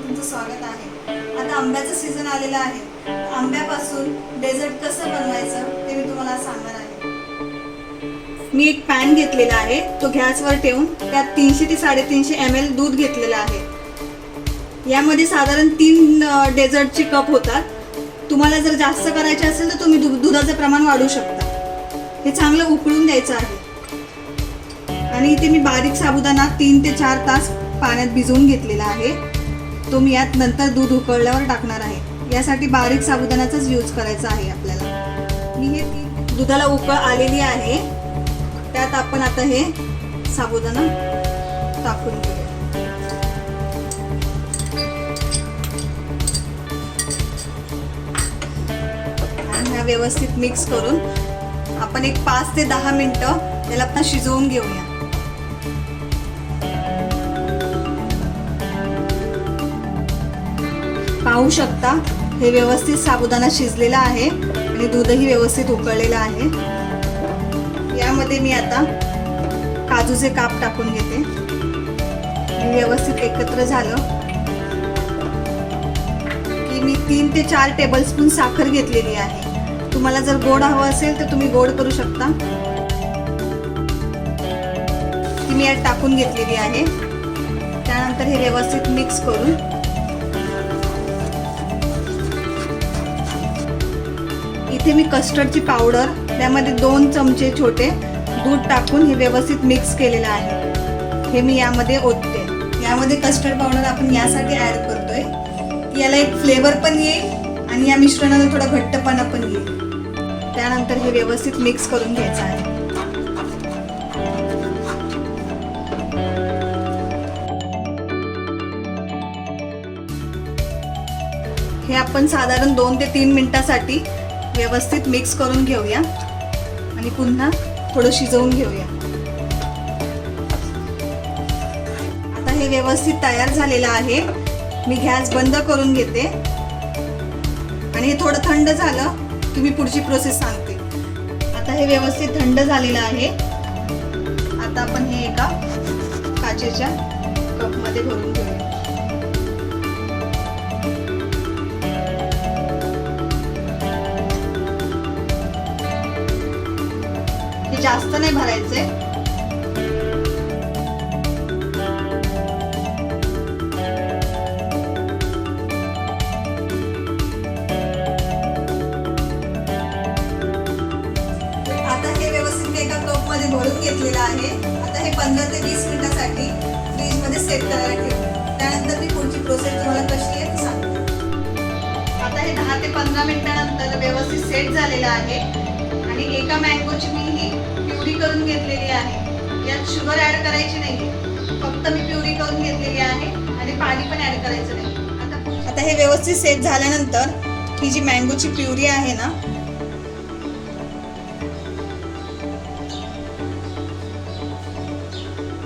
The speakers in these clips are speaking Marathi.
तुमचं स्वागत आहे। आता आंब्याचं सीझन आलेलं आहे। आंब्यापासून डेझर्ट कसं बनवायचं ते मी तुम्हाला सांगणार आहे। मी एक पॅन घेतलेला आहे, तो गॅसवर ठेवून त्यात 300 ते 350 ml दूध घेतलेलं आहे। यामध्ये साधारण 3 डेझर्टचे कप होतात। तुम्हाला जर जास्त करायचे असेल तर तुम्ही दुधाचं प्रमाण वाढवू शकता। हे चांगलं उकळून द्यायचं आहे आणि इथे मी बारीक साबुदाणा 3 ते 4 तास पाण्यात भिजवून घेतलेला आहे। तो मी यात नंतर दूध उकळल्यावर टाकणार आहे। यासाठी बारीक साबुदाण्याचाच यूज करायचा आहे आपल्याला। मी हे दुधाला उकळ आलेली आहे, त्यात आपण आता हे साबुदाणा टाकून घेऊया आणि हा व्यवस्थित मिक्स करून आपण एक 5 ते 10 मिनिटं याला आपण शिजवून घेऊया। पाहू शकता हे व्यवस्थित साबुदाणा शिजलेला आहे आणि दूधही व्यवस्थित उकळलेलं आहे। यामध्ये मी आता काजूचे काप टाकून घेते। व्यवस्थित एकत्र झालं की मी 3 ते 4 टेबलस्पून साखर घेतलेली आहे। तुम्हाला जर गोड हवं असेल तर तुम्ही गोड करू शकता। ती मी यात टाकून घेतलेली आहे। त्यानंतर हे व्यवस्थित मिक्स करून इथे मी कस्टर्डची पावडर, त्यामध्ये 2 चमचे छोटे दूध टाकून हे व्यवस्थित मिक्स केलेलं आहे। हे मी यामध्ये ओतते। यामध्ये कस्टर्ड पावडर आपण यासाठी ऍड करतोय की याला एक फ्लेवर पण येईल आणि या मिश्रणाला थोडा घट्टपणा पण येईल। त्यानंतर हे व्यवस्थित मिक्स करून घ्यायचं आहे। हे आपण साधारण 2 ते 3 मिनिटांसाठी व्यवस्थित मिक्स करून घेऊया आणि पुन्हा थोडं शिजवून घेऊया। आता हे व्यवस्थित तयार झालेलं आहे। मी गॅस बंद करून घेते आणि हे थोडं थंड झालं की मी पुढची प्रोसेस सांगते। आता हे व्यवस्थित थंड झालेलं आहे। आता आपण हे एका काचेच्या कपमध्ये भरून घेऊया। हे जास्त नाही भरायचे। आता हे व्यवस्थित मी एका कप मध्ये भरून घेतलेलं आहे। आता हे 15 ते 20 मिनिटांसाठी फ्रीज मध्ये सेट करायला ठेवू। त्यानंतर मी पुढची प्रोसेस तुम्हाला कशी आहे ती सांगते। आता हे 10 ते 15 मिनिटांनंतर व्यवस्थित सेट झालेलं आहे आणि एका मँगोची मी ही प्युरी करून घेतलेली आहे। यात शुगर ऍड करायची नाही, फक्त मी प्युरी करून घेतलेली आहे आणि पाणी पण ऍड करायचं नाही। आता हे व्यवस्थित सेट झाल्यानंतर ही जी मँगोची प्युरी आहे ना,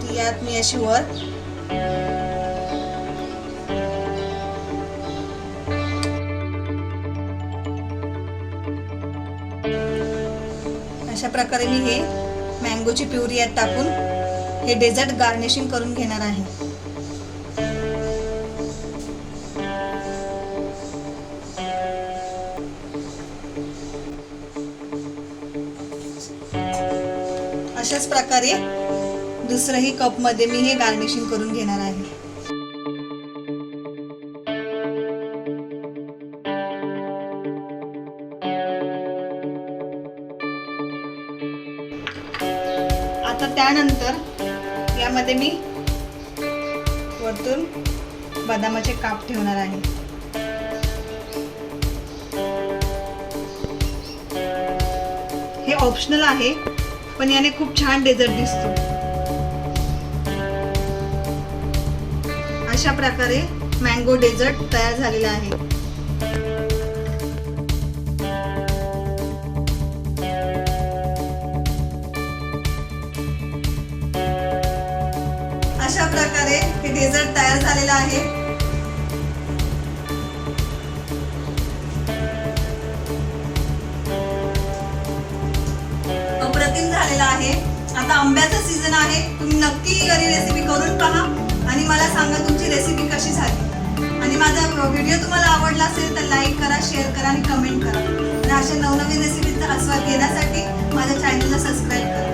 ती यात मी अशी वर अशा प्रकारे मी हे मँगोची प्युरी यात टाकून हे डेझर्ट गार्निशिंग करून घेणार आहे। अशाच प्रकारे दुसऱ्याही कप मध्ये मी हे गार्निशिंग करून घेणार आहे। आता त्यानंतर यामध्ये मी वरतून बदामाचे काप ठेवणार आहे। हे ऑप्शनल आहे, पण याने खूप छान डेझर्ट दिसतो। अशा प्रकारे मँगो डेझर्ट तयार झालेला आहे। अशा प्रकारे हे डेझर्ट तयार झालेलं आहे। अप्रतिम झालेला आहे। आता आंब्याचा सीझन आहे, तुम्ही नक्की घरी रेसिपी करून पहा आणि मला सांगा तुमची रेसिपी कशी झाली आणि आवडला असेल तर लाईक करा, शेअर करा आणि कमेंट करा. आणि अशा नवनवीन रेसिपीचा आस्वाद घेण्यासाठी माझ्या चॅनलला सबस्क्राईब करा.